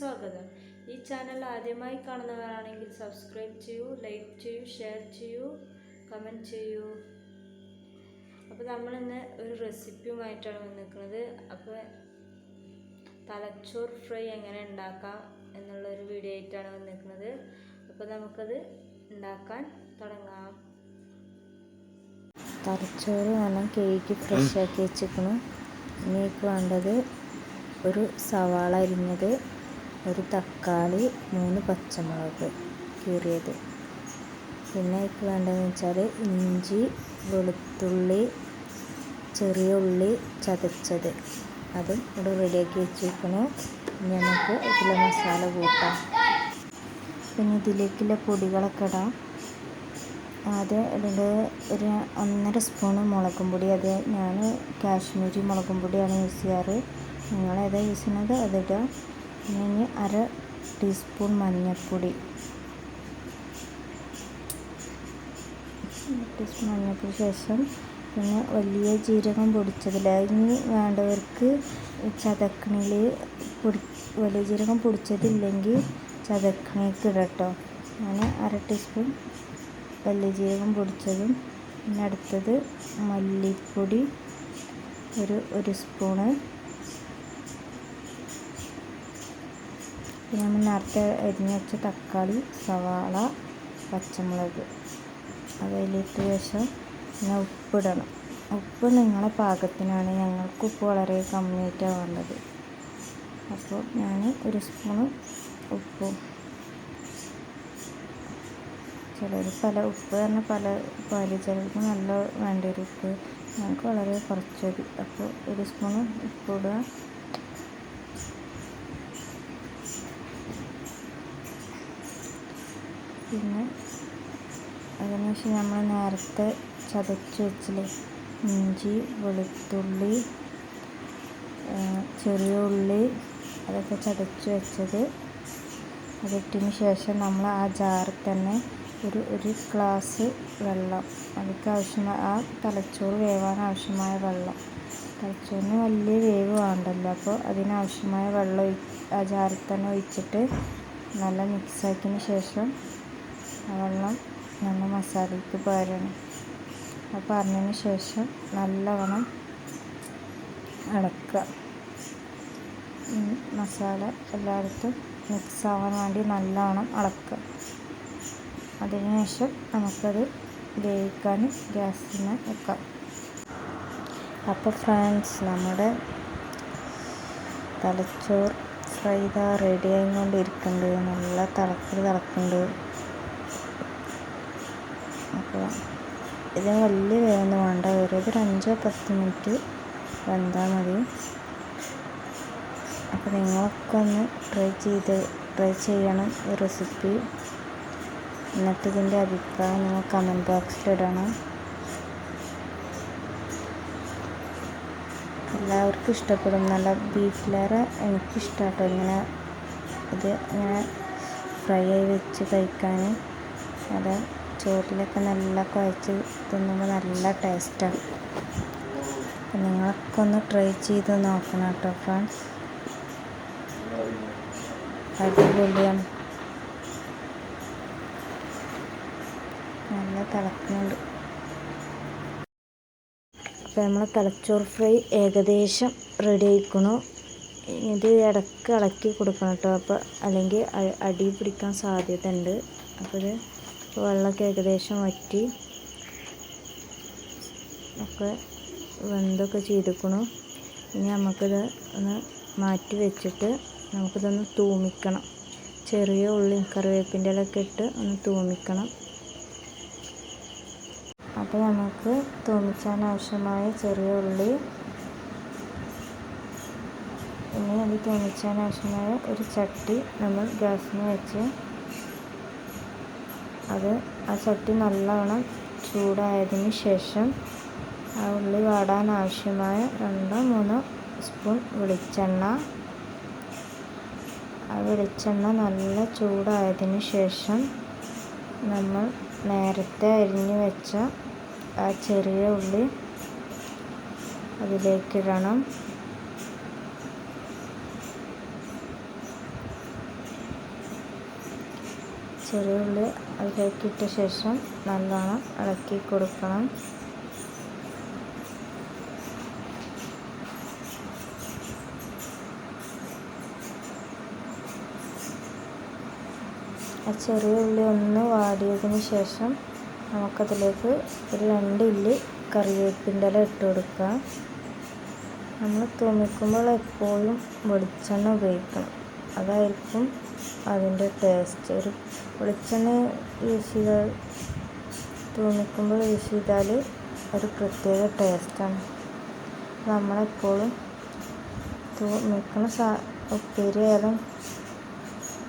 സ്വാഗതം. ഈ ചാനൽ ആദ്യമായി കാണുന്നവരാണെങ്കിൽ സബ്സ്ക്രൈബ് ചെയ്യൂ, ലൈക്ക് ചെയ്യൂ, ഷെയർ ചെയ്യൂ, കമൻറ്റ് ചെയ്യൂ. അപ്പോൾ നമ്മളിന്ന് ഒരു റെസിപ്പിയുമായിട്ടാണ് വന്നിരിക്കുന്നത്. അപ്പോൾ തലച്ചോർ ഫ്രൈ എങ്ങനെ ഉണ്ടാക്കാം എന്നുള്ളൊരു വീഡിയോ ആയിട്ടാണ് വന്നിരിക്കുന്നത്. അപ്പോൾ നമുക്കത് ഉണ്ടാക്കാൻ തുടങ്ങാം. തലച്ചോറ് നല്ല കേക്ക് ഫ്രഷ് ആക്കി വെച്ചിരിക്കണം. ഇതിലേക്ക് വേണ്ടത് ഒരു സവാള അരിഞ്ഞത്, ഒരു തക്കാളി, 3 പച്ചമുളക് കീറിയത്. പിന്നെ ഇതിലേക്ക് വേണ്ടതെന്ന് വെച്ചാൽ ഇഞ്ചി, വെളുത്തുള്ളി, ചെറിയ ഉള്ളി ചതച്ചത്, അതും ഇവിടെ റെഡിയാക്കി വെച്ചിരിക്കണം. ഇനി നമുക്ക് ഇതിലെ മസാല കൂട്ടാം. പിന്നെ ഇതിലേക്കുള്ള പൊടികളൊക്കെ ഇടാം. ആദ്യം ഇതിൻ്റെ ഒരു 1.5 സ്പൂണ് മുളകും പൊടി. അത് ഞാൻ കാശ്മീരി മുളകും പൊടിയാണ് യൂസ് ചെയ്യാറ്. നിങ്ങളേതാ യൂസ് ചെയ്യുന്നത് അതിടുക. പിന്നെ 1/2 ടീസ്പൂൺ മഞ്ഞൾപ്പൊടി, ശേഷം പിന്നെ വലിയ ജീരകം പൊടിച്ചതിൽ. ഇനി വേണ്ടവർക്ക് ചതക്കണിൽ വലിയ ജീരകം പൊടിച്ചതില്ലെങ്കിൽ ചതക്കണിക്ക് ഇടട്ടോ. ഞാൻ 1/2 ടീസ്പൂൺ വലിയ ജീരകം പൊടിച്ചതും. പിന്നെ അടുത്തത് മല്ലിപ്പൊടി ഒരു സ്പൂണ്. പിന്നെ നമ്മൾ നേരത്തെ അരിഞ്ഞ് വെച്ച തക്കാളി, സവാള, പച്ചമുളക് അതിലിട്ട് ശേഷം പിന്നെ ഉപ്പിടണം. ഉപ്പ് നിങ്ങളെ പാകത്തിനാണ്. ഞങ്ങൾക്ക് ഉപ്പ് വളരെ കമ്മിയായിട്ടാണ് വേണ്ടത്. അപ്പോൾ ഞാൻ 1 സ്പൂണ് ഉപ്പും, ചിലർ ഉപ്പ് പറഞ്ഞാൽ പല ചിലർക്ക് നല്ല വേണ്ട ഒരു ഉപ്പ്, ഞങ്ങൾക്ക് വളരെ കുറച്ച് മതി. അപ്പോൾ 1 സ്പൂണ് ഉപ്പിടുക. പിന്നെ അതിനുശേഷം നമ്മൾ നേരത്തെ ചതച്ച് വെച്ചില്ലേ, ഇഞ്ചി, വെളുത്തുള്ളി, ചെറിയ ഉള്ളി, അതൊക്കെ ചതച്ച് വെച്ചത് അതിട്ടതിന് ശേഷം നമ്മൾ ആ ജാറിൽ തന്നെ ഒരു ഗ്ലാസ് വെള്ളം, അതിലേക്ക് ആവശ്യമായ ആ തലച്ചോറ് വേവാൻ ആവശ്യമായ വെള്ളം. തലച്ചോറിന് വലിയ വേവ് വേണ്ടല്ലോ, അപ്പോൾ അതിനാവശ്യമായ വെള്ളം ആ ജാറിൽ തന്നെ ഒഴിച്ചിട്ട് നല്ല മിക്സാക്കിയതിന് ശേഷം ആ വെള്ളം നമ്മൾ മസാലയ്ക്ക് പാരണം. അത് പറഞ്ഞതിന് ശേഷം നല്ലവണ്ണം ഇളക്കുക. മസാല എല്ലായിടത്തും മിക്സ് ആവാൻ വേണ്ടി നല്ലവണ്ണം ഇളക്കുക. അതിനുശേഷം നമുക്കത് വേവിക്കാൻ ഗ്യാസിന് വെക്കാം. അപ്പോൾ ഫ്രണ്ട്സ്, നമ്മുടെ തലച്ചോർ ഫ്രൈ റെഡി ആയിക്കൊണ്ടിരിക്കുന്നുണ്ട്. നല്ല തിളക്കുന്നുണ്ട്. അപ്പോൾ ഇതിന് വലിയ വേവൊന്നും വേണ്ട, ഒരു 5-10 മിനിറ്റ് വെന്താൽ മതി. അപ്പോൾ നിങ്ങളൊക്കെ ഒന്ന് ട്രൈ ചെയ്യണം ഈ റെസിപ്പി. എന്നിട്ട് ഇതിൻ്റെ അഭിപ്രായം നിങ്ങൾ കമൻറ്റ് ബോക്സിലിടണം. എല്ലാവർക്കും ഇഷ്ടപ്പെടും. നല്ല ബീഫിലേറെ എനിക്കിഷ്ടമാട്ടോ ഇങ്ങനെ ഫ്രൈ ആയി വെച്ച് കഴിക്കാൻ. അത് ചോറിലൊക്കെ നല്ല കുഴച്ച് തിന്നുമ്പോൾ നല്ല ടേസ്റ്റാണ്. അപ്പം നിങ്ങളൊക്കെ ഒന്ന് ട്രൈ ചെയ്ത് നോക്കണം കേട്ടോ ഫ്രണ്ട്സ്. അടിപൊളിയാണ്. നല്ല തിളക്കുന്നുണ്ട്. അപ്പോൾ നമ്മൾ തലച്ചോറ് ഫ്രൈ ഏകദേശം റെഡി ആയിക്കണു. ഇത് ഇടയ്ക്ക് ഇളക്കി കൊടുക്കണം കേട്ടോ, അപ്പോൾ അല്ലെങ്കിൽ അടി പിടിക്കാൻ സാധ്യത ഉണ്ട്. അപ്പോൾ ഇത് വെള്ളമൊക്കെ ഏകദേശം വറ്റി ഒക്കെ വെന്തൊക്കെ ചെയ്തിരിക്കണു. ഇനി നമുക്കിത് ഒന്ന് മാറ്റി വെച്ചിട്ട് നമുക്കിതൊന്ന് തൂമിക്കണം. ചെറിയ ഉള്ളിയും കറിവേപ്പിൻ്റെ ഇലയൊക്കെ ഇട്ട് ഒന്ന് തൂമിക്കണം. അപ്പോൾ നമുക്ക് തൂമിക്കാൻ ആവശ്യമായ ചെറിയ ഉള്ളി, ഇനി അത് തൂമിക്കാൻ ആവശ്യമായ ഒരു ചട്ടി നമ്മൾ ഗ്യാസിന് വെച്ച് ആ ചട്ടി നല്ലവണ്ണം ചൂടായതിന് ശേഷം ആ ഉള്ളി വാടാൻ ആവശ്യമായ 2-3 സ്പൂൺ വെളിച്ചെണ്ണ. ആ വെളിച്ചെണ്ണ നല്ല ചൂടായതിന് ശേഷം നമ്മൾ നേരത്തെ അരിഞ്ഞു വെച്ച ആ ചെറിയ ഉള്ളി അതിലേക്കിടണം. ചെറിയ ഉള്ളി അതിലേക്ക് ഇട്ട ശേഷം നല്ലോണം ഇളക്കി കൊടുക്കണം. ആ ചെറിയ ഉള്ളി ഒന്ന് വാടിയതിന് ശേഷം നമുക്കതിലേക്ക് ഒരു 2 ഇല്ലി കറിവേപ്പിൻ്റെ ഇല ഇട്ട് കൊടുക്കാം. നമ്മൾ തൂമിക്കുമ്പോൾ എപ്പോഴും വെളിച്ചെണ്ണ ഉപയോഗിക്കണം, അതായിരിക്കും അതിൻ്റെ ടേസ്റ്റ്. ഒരു വെളിച്ചെണ്ണ തൂമിക്കുമ്പോൾ യൂസ് ചെയ്താൽ ഒരു പ്രത്യേക ടേസ്റ്റാണ്. നമ്മളെപ്പോഴും തൂമിക്കണ ഉപ്പേരി ആയാലും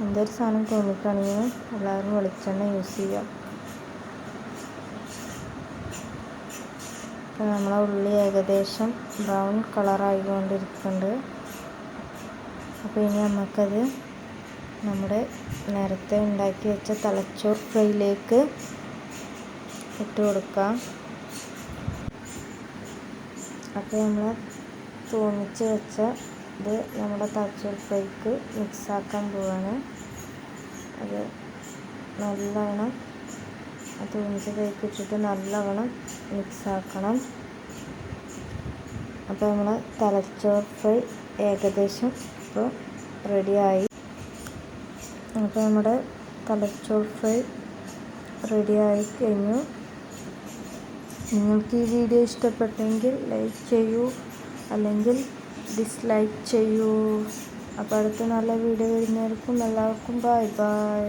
എന്തൊരു സാധനം തൂമിക്കുകയാണെങ്കിലും എല്ലാവരും വെളിച്ചെണ്ണ യൂസ് ചെയ്യുക. അപ്പോൾ നമ്മളെ ഉള്ളി ഏകദേശം ബ്രൗൺ കളറായിക്കൊണ്ടിരിക്കുന്നുണ്ട്. അപ്പോൾ ഇനി നമുക്കത് നമ്മുടെ നേരത്തെ ഉണ്ടാക്കി വെച്ച തലച്ചോർ ഫ്രൈയിലേക്ക് ഇട്ട് കൊടുക്കാം. അപ്പോൾ നമ്മൾ തൂമിച്ച് വെച്ച ഇത് നമ്മുടെ തലച്ചോർ ഫ്രൈക്ക് മിക്സാക്കാൻ പോവാണ്. അത് നല്ലവണ്ണം തൂമിച്ചതിലേക്ക് ഇട്ടിട്ട് നല്ലവണ്ണം മിക്സാക്കണം. അപ്പോൾ നമ്മളെ തലച്ചോർ ഫ്രൈ ഏകദേശം ഇപ്പോൾ റെഡിയായി. അപ്പോൾ നമ്മുടെ തലച്ചോർ ഫ്രൈ റെഡിയായി കഴിഞ്ഞു. നിങ്ങൾക്ക് ഈ വീഡിയോ ഇഷ്ടപ്പെട്ടെങ്കിൽ ലൈക്ക് ചെയ്യൂ, അല്ലെങ്കിൽ ഡിസ്ലൈക്ക് ചെയ്യൂ. അപ്പോൾ അടുത്ത നല്ല വീഡിയോ വരുന്നവർക്കും എല്ലാവർക്കും ബൈ ബൈ.